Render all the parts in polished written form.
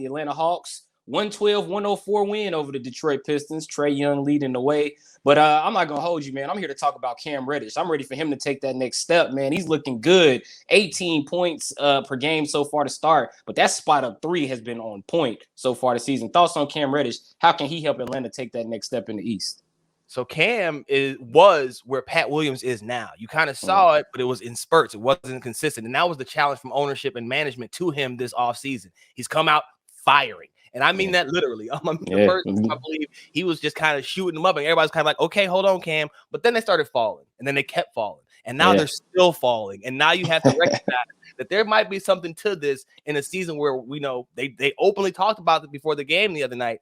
the Atlanta Hawks. 112-104 win over the Detroit Pistons. Trae Young leading the way. But I'm not going to hold you, man. I'm here to talk about Cam Reddish. I'm ready for him to take that next step, man. He's looking good. 18 points per game so far to start. But that spot up 3 has been on point so far this season. Thoughts on Cam Reddish? How can he help Atlanta take that next step in the East? So Cam was where Pat Williams is now. You kind of saw it, but it was in spurts. It wasn't consistent. And that was the challenge from ownership and management to him this offseason. He's come out firing. And I mean that literally. The first time, I believe he was just kind of shooting them up, and everybody's kind of like, okay, hold on, Cam. But then they started falling, and then they kept falling. And now they're still falling. And now you have to recognize that there might be something to this in a season where we know they openly talked about it before the game the other night,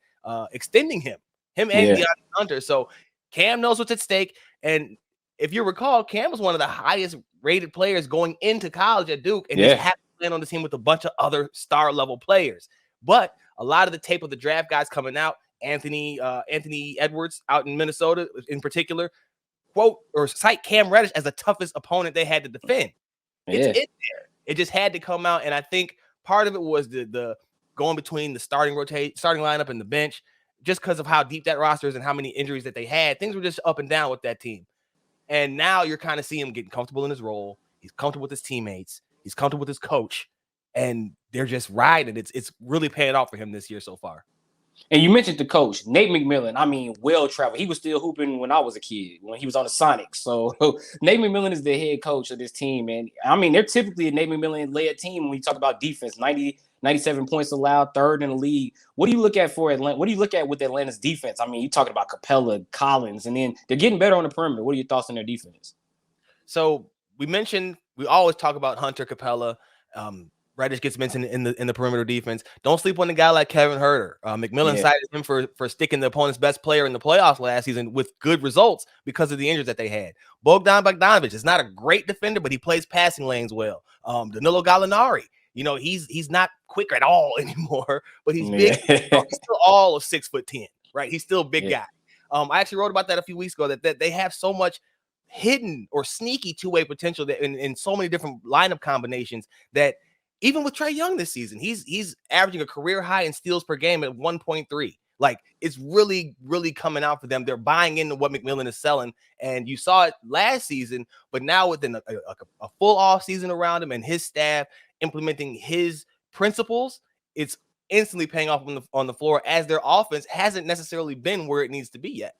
extending him and DeAndre Hunter. So Cam knows what's at stake. And if you recall, Cam was one of the highest rated players going into college at Duke, and just happened to land on the team with a bunch of other star level players. But a lot of the tape of the draft guys coming out, Anthony Edwards out in Minnesota in particular, quote or cite Cam Reddish as the toughest opponent they had to defend. It's in there. It just had to come out. And I think part of it was the going between the starting lineup and the bench, just because of how deep that roster is and how many injuries that they had. Things were just up and down with that team. And now you're kind of seeing him getting comfortable in his role. He's comfortable with his teammates. He's comfortable with his coach. And they're just riding. It's really paying off for him this year so far. And you mentioned the coach, Nate McMillan. I mean, well-traveled. He was still hooping when I was a kid, when he was on the Sonics. So Nate McMillan is the head coach of this team. And I mean, they're typically a Nate McMillan-led team when you talk about defense. 97 points allowed, 3rd in the league. What do you look at for Atlanta? What do you look at with Atlanta's defense? I mean, you're talking about Capella, Collins, and then they're getting better on the perimeter. What are your thoughts on their defense? So we always talk about Hunter, Capella. Reddish gets mentioned in the perimeter defense. Don't sleep on a guy like Kevin Huerter. McMillan cited him for sticking the opponent's best player in the playoffs last season with good results because of the injuries that they had. Bogdan Bogdanović is not a great defender, but he plays passing lanes well. Danilo Gallinari, he's not quick at all anymore, but he's big. He's still all of 6'10", right? He's still a big guy. I actually wrote about that a few weeks ago, that they have so much hidden or sneaky two-way potential that in so many different lineup combinations that even with Trae Young this season, he's averaging a career high in steals per game at 1.3. Like, it's really, really coming out for them. They're buying into what McMillan is selling, and you saw it last season. But now within a full off season around him and his staff implementing his principles, it's instantly paying off on the floor, as their offense hasn't necessarily been where it needs to be yet.